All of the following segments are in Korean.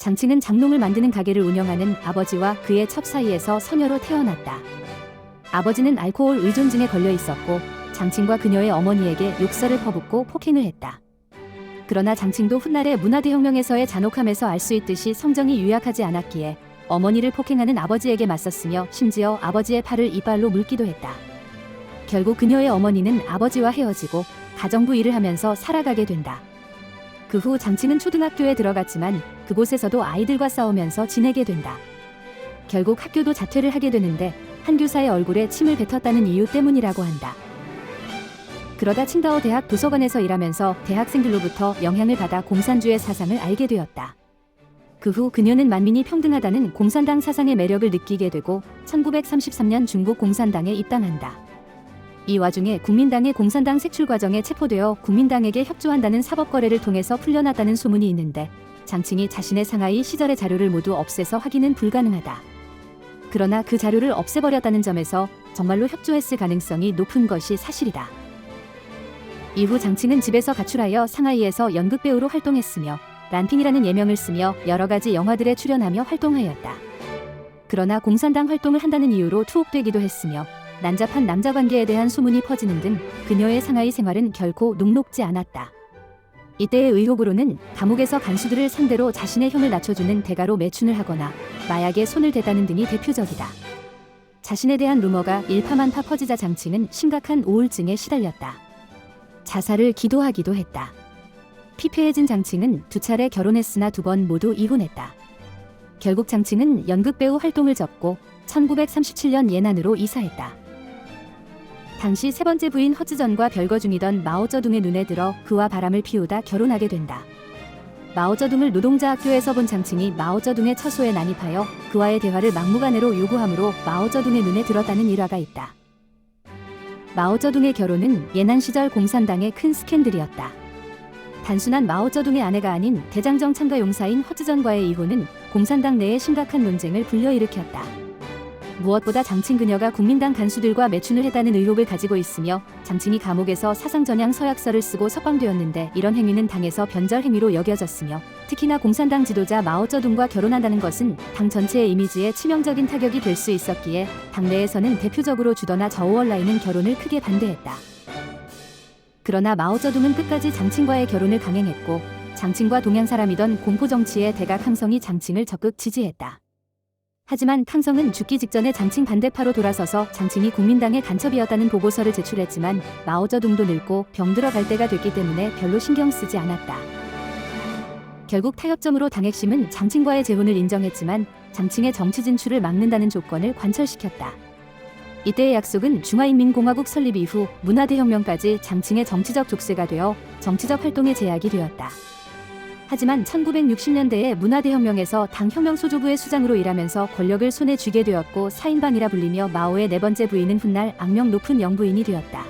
장칭은 장롱을 만드는 가게를 운영하는 아버지와 그의 첩 사이에서 서녀로 태어났다. 아버지는 알코올 의존증에 걸려 있었고 장칭과 그녀의 어머니에게 욕설을 퍼붓고 폭행을 했다. 그러나 장칭도 훗날의 문화대혁명에서의 잔혹함에서 알 수 있듯이 성정이 유약하지 않았기에 어머니를 폭행하는 아버지에게 맞섰으며 심지어 아버지의 팔을 이빨로 물기도 했다. 결국 그녀의 어머니는 아버지와 헤어지고 가정부 일을 하면서 살아가게 된다. 그 후 장칭은 초등학교에 들어갔지만 그곳에서도 아이들과 싸우면서 지내게 된다. 결국 학교도 자퇴를 하게 되는데 한 교사의 얼굴에 침을 뱉었다는 이유 때문이라고 한다. 그러다 칭다오 대학 도서관에서 일하면서 대학생들로부터 영향을 받아 공산주의 사상을 알게 되었다. 그 후 그녀는 만민이 평등하다는 공산당 사상의 매력을 느끼게 되고 1933년 중국 공산당에 입당한다. 이 와중에 국민당의 공산당 색출 과정에 체포되어 국민당에게 협조한다는 사법거래를 통해서 풀려났다는 소문이 있는데 장칭이 자신의 상하이 시절의 자료를 모두 없애서 확인은 불가능하다. 그러나 그 자료를 없애버렸다는 점에서 정말로 협조했을 가능성이 높은 것이 사실이다. 이후 장칭은 집에서 가출하여 상하이에서 연극배우로 활동했으며 란핑이라는 예명을 쓰며 여러 가지 영화들에 출연하며 활동하였다. 그러나 공산당 활동을 한다는 이유로 투옥되기도 했으며 난잡한 남자관계에 대한 소문이 퍼지는 등 그녀의 상하이 생활은 결코 녹록지 않았다. 이때의 의혹으로는 감옥에서 간수들을 상대로 자신의 혐을 낮춰주는 대가로 매춘을 하거나 마약에 손을 댔다는 등이 대표적이다. 자신에 대한 루머가 일파만파 퍼지자 장칭은 심각한 우울증에 시달렸다. 자살을 기도하기도 했다. 피폐해진 장칭은 2차례 결혼했으나 2번 모두 이혼했다. 결국 장칭은 연극배우 활동을 접고 1937년 예난으로 이사했다. 당시 3번째 부인 허즈전과 별거 중이던 마오쩌둥의 눈에 들어 그와 바람을 피우다 결혼하게 된다. 마오쩌둥을 노동자 학교에서 본 장칭이 마오쩌둥의 처소에 난입하여 그와의 대화를 막무가내로 요구함으로 마오쩌둥의 눈에 들었다는 일화가 있다. 마오쩌둥의 결혼은 예난 시절 공산당의 큰 스캔들이었다. 단순한 마오쩌둥의 아내가 아닌 대장정 참가 용사인 허즈전과의 이혼은 공산당 내에 심각한 논쟁을 불러일으켰다. 무엇보다 장칭 그녀가 국민당 간수들과 매춘을 했다는 의혹을 가지고 있으며 장칭이 감옥에서 사상전향 서약서를 쓰고 석방되었는데 이런 행위는 당에서 변절 행위로 여겨졌으며 특히나 공산당 지도자 마오쩌둥과 결혼한다는 것은 당 전체의 이미지에 치명적인 타격이 될 수 있었기에 당내에서는 대표적으로 주더나 저우얼라이는 결혼을 크게 반대했다. 그러나 마오쩌둥은 끝까지 장칭과의 결혼을 강행했고 장칭과 동양 사람이던 공포정치의 대가 캉성이 장칭을 적극 지지했다. 하지만 캉성은 죽기 직전에 장칭 반대파로 돌아서서 장칭이 국민당의 간첩이었다는 보고서를 제출했지만 마오쩌둥도 늙고 병들어 갈 때가 됐기 때문에 별로 신경 쓰지 않았다. 결국 타협점으로 당 핵심은 장칭과의 재혼을 인정했지만 장칭의 정치 진출을 막는다는 조건을 관철시켰다. 이때의 약속은 중화인민공화국 설립 이후 문화대혁명까지 장칭의 정치적 족쇄가 되어 정치적 활동에 제약이 되었다. 하지만 1960년대에 문화대혁명에서 당 혁명소조부의 수장으로 일하면서 권력을 손에 쥐게 되었고 사인방이라 불리며 마오의 4번째 부인은 훗날 악명 높은 영부인이 되었다.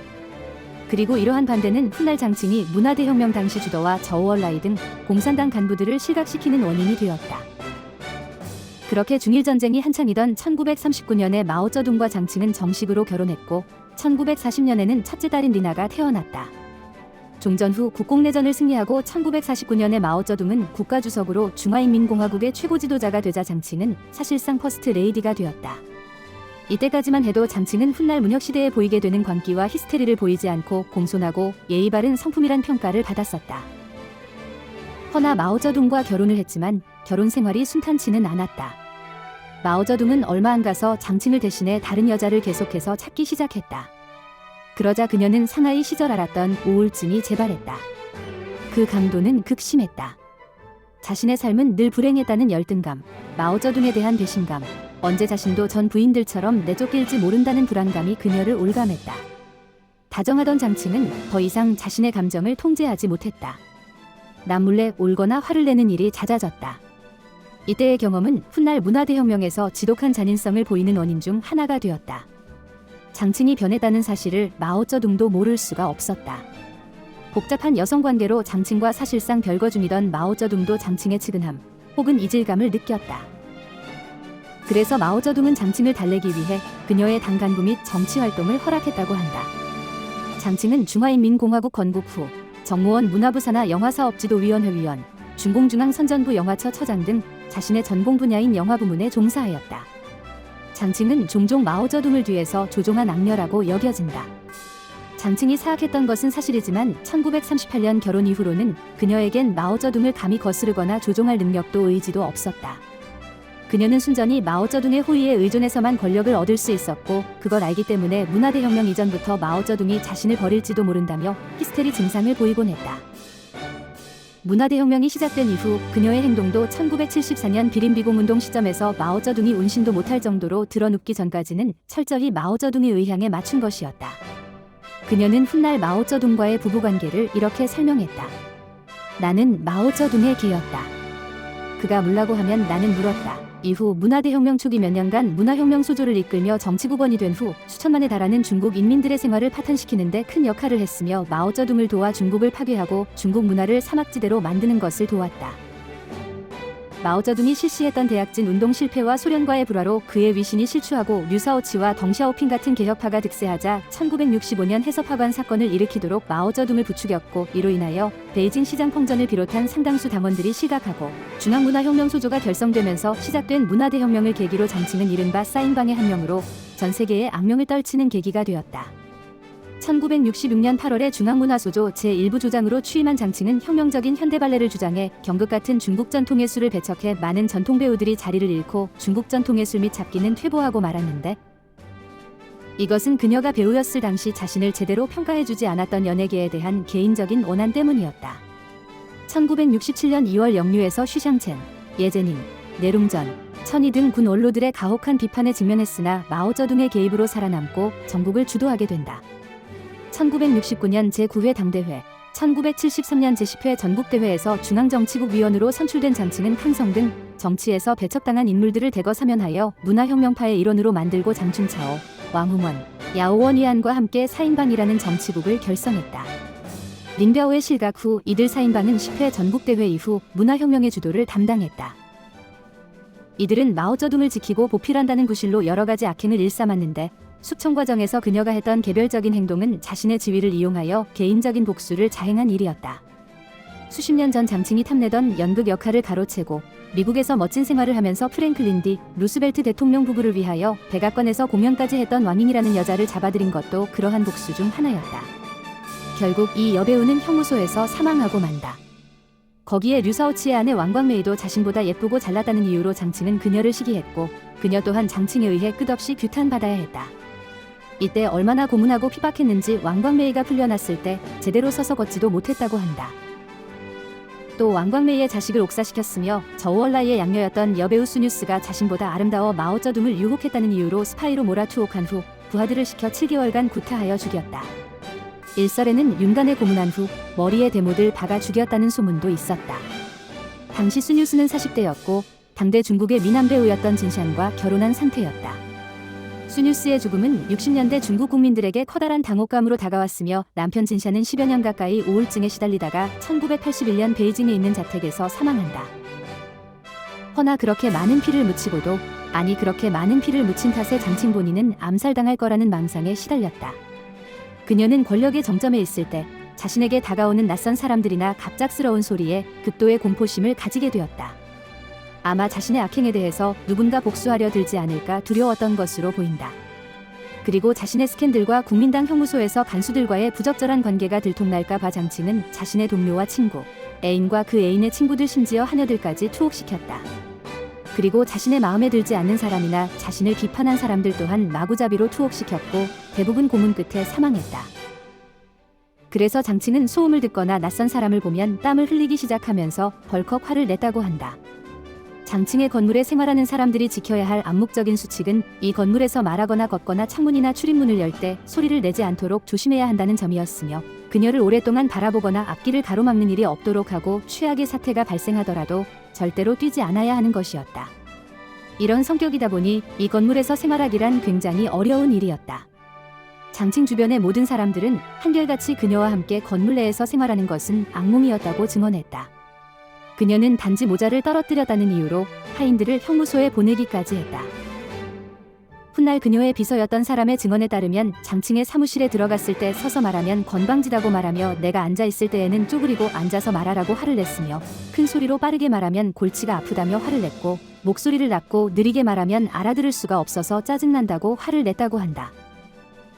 그리고 이러한 반대는 훗날 장칭이 문화대혁명 당시 주도와 저우얼라이 등 공산당 간부들을 실각시키는 원인이 되었다. 그렇게 중일전쟁이 한창이던 1939년에 마오쩌둥과 장칭은 정식으로 결혼했고 1940년에는 첫째 딸인 리나가 태어났다. 종전 후 국공내전을 승리하고 1949년에 마오쩌둥은 국가주석으로 중화인민공화국의 최고 지도자가 되자 장칭은 사실상 퍼스트 레이디가 되었다. 이때까지만 해도 장칭은 훗날 문혁시대에 보이게 되는 광기와 히스테리를 보이지 않고 공손하고 예의 바른 성품이란 평가를 받았었다. 허나 마오쩌둥과 결혼을 했지만 결혼 생활이 순탄치는 않았다. 마오쩌둥은 얼마 안 가서 장칭을 대신해 다른 여자를 계속해서 찾기 시작했다. 그러자 그녀는 상하이 시절 앓았던 우울증이 재발했다. 그 강도는 극심했다. 자신의 삶은 늘 불행했다는 열등감, 마오쩌둥에 대한 배신감, 언제 자신도 전 부인들처럼 내쫓길지 모른다는 불안감이 그녀를 올감했다. 다정하던 장칭은 더 이상 자신의 감정을 통제하지 못했다. 남몰래 울거나 화를 내는 일이 잦아졌다. 이때의 경험은 훗날 문화대혁명에서 지독한 잔인성을 보이는 원인 중 하나가 되었다. 장칭이 변했다는 사실을 마오쩌둥도 모를 수가 없었다. 복잡한 여성관계로 장칭과 사실상 별거 중이던 마오쩌둥도 장칭의 측은함 혹은 이질감을 느꼈다. 그래서 마오쩌둥은 장칭을 달래기 위해 그녀의 당 간부 및 정치활동을 허락했다고 한다. 장칭은 중화인민공화국 건국 후 정무원 문화부 산하 영화사업지도위원회 위원, 중공중앙선전부 영화처 처장 등 자신의 전공 분야인 영화 부문에 종사하였다. 장칭은 종종 마오쩌둥을 뒤에서 조종한 악녀라고 여겨진다. 장칭이 사악했던 것은 사실이지만 1938년 결혼 이후로는 그녀에겐 마오쩌둥을 감히 거스르거나 조종할 능력도 의지도 없었다. 그녀는 순전히 마오쩌둥의 호의에 의존해서만 권력을 얻을 수 있었고 그걸 알기 때문에 문화대혁명 이전부터 마오쩌둥이 자신을 버릴지도 모른다며 히스테리 증상을 보이곤 했다. 문화대혁명이 시작된 이후 그녀의 행동도 1974년 비림비공운동 시점에서 마오쩌둥이 운신도 못할 정도로 드러눕기 전까지는 철저히 마오쩌둥의 의향에 맞춘 것이었다. 그녀는 훗날 마오쩌둥과의 부부관계를 이렇게 설명했다. 나는 마오쩌둥의 개였다. 그가 물라고 하면 나는 물었다. 이후 문화대혁명 초기 몇 년간 문화혁명 수조를 이끌며 정치국원이 된 후 수천만에 달하는 중국 인민들의 생활을 파탄시키는 데 큰 역할을 했으며 마오쩌둥을 도와 중국을 파괴하고 중국 문화를 사막지대로 만드는 것을 도왔다. 마오쩌둥이 실시했던 대약진 운동 실패와 소련과의 불화로 그의 위신이 실추하고 류사오치와 덩샤오핑 같은 개혁파가 득세하자 1965년 해섭학원 사건을 일으키도록 마오쩌둥을 부추겼고 이로 인하여 베이징 시장 펑전을 비롯한 상당수 당원들이 실각하고 중앙문화혁명 소조가 결성되면서 시작된 문화대혁명을 계기로 장칭은 이른바 사인방의 한 명으로 전 세계에 악명을 떨치는 계기가 되었다. 1966년 8월에 중앙문화소조 제1부 조장으로 취임한 장칭은 혁명적인 현대발레를 주장해 경극 같은 중국 전통예술을 배척해 많은 전통배우들이 자리를 잃고 중국 전통예술 및 잡기는 퇴보하고 말았는데 이것은 그녀가 배우였을 당시 자신을 제대로 평가해주지 않았던 연예계에 대한 개인적인 원한 때문이었다. 1967년 2월 영류에서 쉬샹첸, 예제닝, 내룽전, 천이 등 군 원로들의 가혹한 비판에 직면했으나 마오쩌둥의 개입으로 살아남고 전국을 주도하게 된다. 1969년 제9회 당대회, 1973년 제10회 전국대회에서 중앙정치국위원으로 선출된 장칭은 항성 등 정치에서 배척당한 인물들을 대거 사면하여 문화혁명파의 일원으로 만들고 장춘차오, 왕흥원, 야오원위안과 함께 사인방이라는 정치국을 결성했다. 린벼오의 실각 후 이들 사인방은 10회 전국대회 이후 문화혁명의 주도를 담당했다. 이들은 마오쩌둥을 지키고 보필한다는 구실로 여러 가지 악행을 일삼았는데 숙청 과정에서 그녀가 했던 개별적인 행동은 자신의 지위를 이용하여 개인적인 복수를 자행한 일이었다. 수십 년 전 장칭이 탐내던 연극 역할을 가로채고 미국에서 멋진 생활을 하면서 프랭클린 디 루스벨트 대통령 부부를 위하여 백악관에서 공연까지 했던 왕잉이라는 여자를 잡아들인 것도 그러한 복수 중 하나였다. 결국 이 여배우는 형무소에서 사망하고 만다. 거기에 류사오치의 아내 왕광메이도 자신보다 예쁘고 잘났다는 이유로 장칭은 그녀를 시기했고 그녀 또한 장칭에 의해 끝없이 규탄받아야 했다. 이때 얼마나 고문하고 피박했는지 왕광메이가 풀려났을 때 제대로 서서 걷지도 못했다고 한다. 또 왕광메이의 자식을 옥사시켰으며 저우얼라이의 양녀였던 여배우 수뉴스가 자신보다 아름다워 마오쩌둥을 유혹했다는 이유로 스파이로 몰아투옥한 후 부하들을 시켜 7개월간 구타하여 죽였다. 일설에는 윤관에 고문한 후 머리에 대못을 박아 죽였다는 소문도 있었다. 당시 수뉴스는 40대였고 당대 중국의 미남 배우였던 진샨과 결혼한 상태였다. 수뉴스의 죽음은 60년대 중국 국민들에게 커다란 당혹감으로 다가왔으며 남편 진샨은 10여 년 가까이 우울증에 시달리다가 1981년 베이징에 있는 자택에서 사망한다. 허나 그렇게 많은 피를 묻히고도 그렇게 많은 피를 묻힌 탓에 장칭 본인은 암살당할 거라는 망상에 시달렸다. 그녀는 권력의 정점에 있을 때 자신에게 다가오는 낯선 사람들이나 갑작스러운 소리에 극도의 공포심을 가지게 되었다. 아마 자신의 악행에 대해서 누군가 복수하려 들지 않을까 두려웠던 것으로 보인다. 그리고 자신의 스캔들과 국민당 형무소에서 간수들과의 부적절한 관계가 들통날까 봐 장칭은 자신의 동료와 친구, 애인과 그 애인의 친구들 심지어 하녀들까지 투옥시켰다. 그리고 자신의 마음에 들지 않는 사람이나 자신을 비판한 사람들 또한 마구잡이로 투옥시켰고 대부분 고문 끝에 사망했다. 그래서 장칭은 소음을 듣거나 낯선 사람을 보면 땀을 흘리기 시작하면서 벌컥 화를 냈다고 한다. 장칭의 건물에 생활하는 사람들이 지켜야 할 암묵적인 수칙은 이 건물에서 말하거나 걷거나 창문이나 출입문을 열 때 소리를 내지 않도록 조심해야 한다는 점이었으며 그녀를 오랫동안 바라보거나 앞길을 가로막는 일이 없도록 하고 최악의 사태가 발생하더라도 절대로 뛰지 않아야 하는 것이었다. 이런 성격이다 보니 이 건물에서 생활하기란 굉장히 어려운 일이었다. 장칭 주변의 모든 사람들은 한결같이 그녀와 함께 건물 내에서 생활하는 것은 악몽이었다고 증언했다. 그녀는 단지 모자를 떨어뜨렸다는 이유로 하인들을 형무소에 보내기까지 했다. 훗날 그녀의 비서였던 사람의 증언에 따르면 장칭의 사무실에 들어갔을 때 서서 말하면 건방지다고 말하며 내가 앉아있을 때에는 쪼그리고 앉아서 말하라고 화를 냈으며 큰 소리로 빠르게 말하면 골치가 아프다며 화를 냈고 목소리를 낮고 느리게 말하면 알아들을 수가 없어서 짜증난다고 화를 냈다고 한다.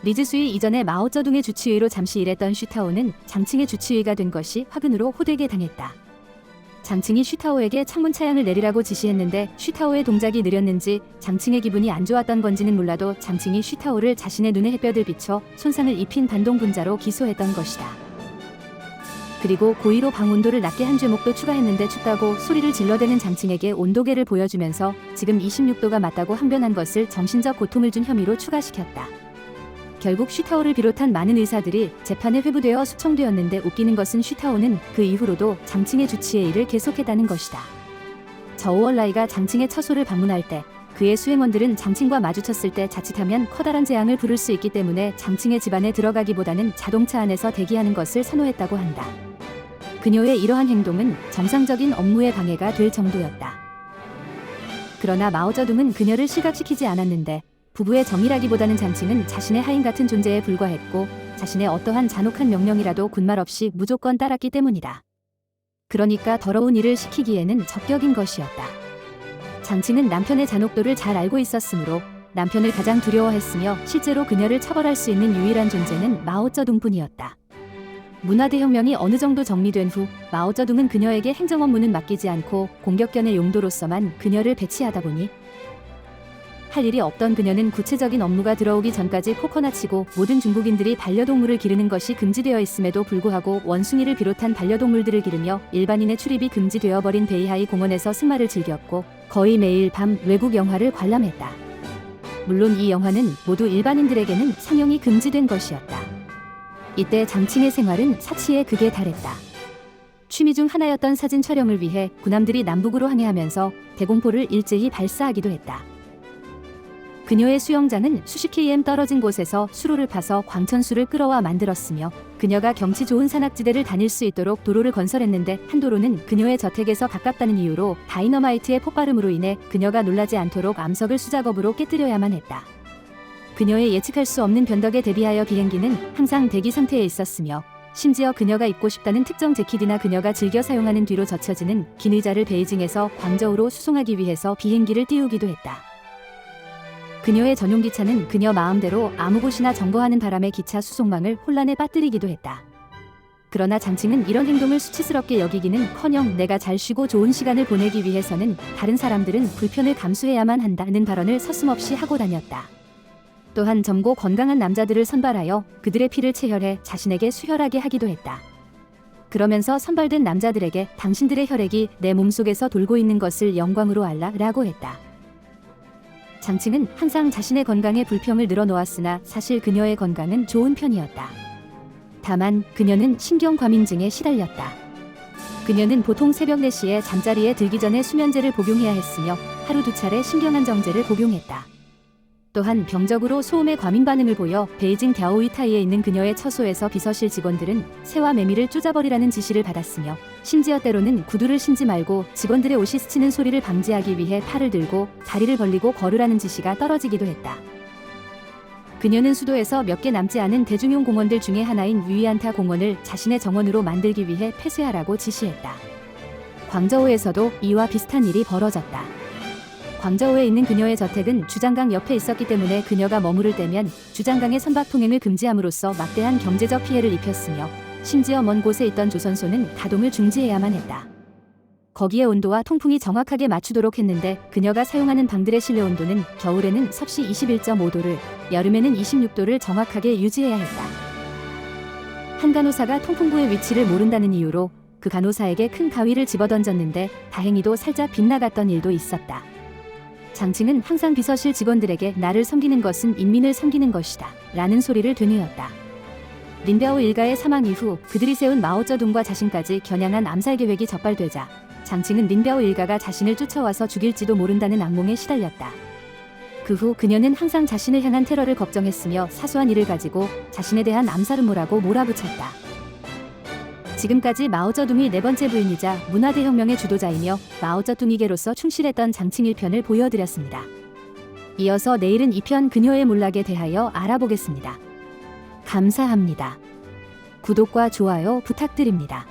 리즈수이 이전에 마오쩌둥의 주치의로 잠시 일했던 슈타오는 장칭의 주치의가 된 것이 화근으로 호되게 당했다. 장칭이 슈타오에게 창문 차양을 내리라고 지시했는데 슈타오의 동작이 느렸는지 장칭의 기분이 안 좋았던 건지는 몰라도 장칭이 슈타오를 자신의 눈에 햇볕을 비춰 손상을 입힌 반동분자로 기소했던 것이다. 그리고 고의로 방 온도를 낮게 한 죄목도 추가했는데 춥다고 소리를 질러대는 장칭에게 온도계를 보여주면서 지금 26도가 맞다고 항변한 것을 정신적 고통을 준 혐의로 추가시켰다. 결국 슈타오를 비롯한 많은 의사들이 재판에 회부되어 숙청되었는데 웃기는 것은 슈타오는 그 이후로도 장칭의 주치의 일을 계속했다는 것이다. 저우얼라이가 장칭의 처소를 방문할 때 그의 수행원들은 장칭과 마주쳤을 때 자칫하면 커다란 재앙을 부를 수 있기 때문에 장칭의 집안에 들어가기보다는 자동차 안에서 대기하는 것을 선호했다고 한다. 그녀의 이러한 행동은 정상적인 업무에 방해가 될 정도였다. 그러나 마오쩌둥은 그녀를 실각시키지 않았는데 부부의 정이라기보다는 장칭은 자신의 하인 같은 존재에 불과했고 자신의 어떠한 잔혹한 명령이라도 군말 없이 무조건 따랐기 때문이다. 그러니까 더러운 일을 시키기에는 적격인 것이었다. 장칭은 남편의 잔혹도를 잘 알고 있었으므로 남편을 가장 두려워했으며 실제로 그녀를 처벌할 수 있는 유일한 존재는 마오쩌둥뿐이었다. 문화대혁명이 어느 정도 정리된 후 마오쩌둥은 그녀에게 행정 업무는 맡기지 않고 공격견의 용도로서만 그녀를 배치하다 보니 할 일이 없던 그녀는 구체적인 업무가 들어오기 전까지 포커나 치고 모든 중국인들이 반려동물을 기르는 것이 금지되어 있음에도 불구하고 원숭이를 비롯한 반려동물들을 기르며 일반인의 출입이 금지되어 버린 베이하이 공원에서 승마를 즐겼고 거의 매일 밤 외국 영화를 관람했다. 물론 이 영화는 모두 일반인들에게는 상영이 금지된 것이었다. 이때 장칭의 생활은 사치의 극에 달했다. 취미 중 하나였던 사진 촬영을 위해 군함들이 남북으로 항해하면서 대공포를 일제히 발사하기도 했다. 그녀의 수영장은 수십 km 떨어진 곳에서 수로를 파서 광천수를 끌어와 만들었으며 그녀가 경치 좋은 산악지대를 다닐 수 있도록 도로를 건설했는데 한 도로는 그녀의 저택에서 가깝다는 이유로 다이너마이트의 폭발음으로 인해 그녀가 놀라지 않도록 암석을 수작업으로 깨뜨려야만 했다. 그녀의 예측할 수 없는 변덕에 대비하여 비행기는 항상 대기 상태에 있었으며 심지어 그녀가 입고 싶다는 특정 재킷이나 그녀가 즐겨 사용하는 뒤로 젖혀지는 긴 의자를 베이징에서 광저우로 수송하기 위해서 비행기를 띄우기도 했다. 그녀의 전용 기차는 그녀 마음대로 아무 곳이나 정거하는 바람에 기차 수송망을 혼란에 빠뜨리기도 했다. 그러나 장칭은 이런 행동을 수치스럽게 여기기는커녕 내가 잘 쉬고 좋은 시간을 보내기 위해서는 다른 사람들은 불편을 감수해야만 한다는 발언을 서슴없이 하고 다녔다. 또한 젊고 건강한 남자들을 선발하여 그들의 피를 체혈해 자신에게 수혈하게 하기도 했다. 그러면서 선발된 남자들에게 당신들의 혈액이 내 몸속에서 돌고 있는 것을 영광으로 알라라고 했다. 장칭은 항상 자신의 건강에 불평을 늘어놓았으나 사실 그녀의 건강은 좋은 편이었다. 다만 그녀는 신경과민증에 시달렸다. 그녀는 보통 새벽 4시에 잠자리에 들기 전에 수면제를 복용해야 했으며 하루 2차례 신경안정제를 복용했다. 또한 병적으로 소음에 과민 반응을 보여 베이징 갸오위타이에 있는 그녀의 처소에서 비서실 직원들은 새와 매미를 쫓아버리라는 지시를 받았으며 심지어 때로는 구두를 신지 말고 직원들의 옷이 스치는 소리를 방지하기 위해 팔을 들고 다리를 벌리고 걸으라는 지시가 떨어지기도 했다. 그녀는 수도에서 몇 개 남지 않은 대중용 공원들 중에 하나인 위안타 공원을 자신의 정원으로 만들기 위해 폐쇄하라고 지시했다. 광저우에서도 이와 비슷한 일이 벌어졌다. 광저우에 있는 그녀의 저택은 주장강 옆에 있었기 때문에 그녀가 머무를 때면 주장강의 선박 통행을 금지함으로써 막대한 경제적 피해를 입혔으며 심지어 먼 곳에 있던 조선소는 가동을 중지해야만 했다. 거기에 온도와 통풍이 정확하게 맞추도록 했는데 그녀가 사용하는 방들의 실내 온도는 겨울에는 섭씨 21.5도를 여름에는 26도를 정확하게 유지해야 했다. 한 간호사가 통풍부의 위치를 모른다는 이유로 그 간호사에게 큰 가위를 집어던졌는데 다행히도 살짝 빗나갔던 일도 있었다. 장칭은 항상 비서실 직원들에게 나를 섬기는 것은 인민을 섬기는 것이다 라는 소리를 되뇌었다. 린베오 일가의 사망 이후 그들이 세운 마오쩌둥과 자신까지 겨냥한 암살 계획이 적발되자 장칭은 린베오 일가가 자신을 쫓아와서 죽일지도 모른다는 악몽에 시달렸다. 그 후 그녀는 항상 자신을 향한 테러를 걱정했으며 사소한 일을 가지고 자신에 대한 암살 음모라고 몰아붙였다. 지금까지 마오쩌둥의 4번째 부인이자 문화대혁명의 주도자이며 마오쩌둥이계로서 충실했던 장칭 1편을 보여드렸습니다. 이어서 내일은 2편 그녀의 몰락에 대하여 알아보겠습니다. 감사합니다. 구독과 좋아요 부탁드립니다.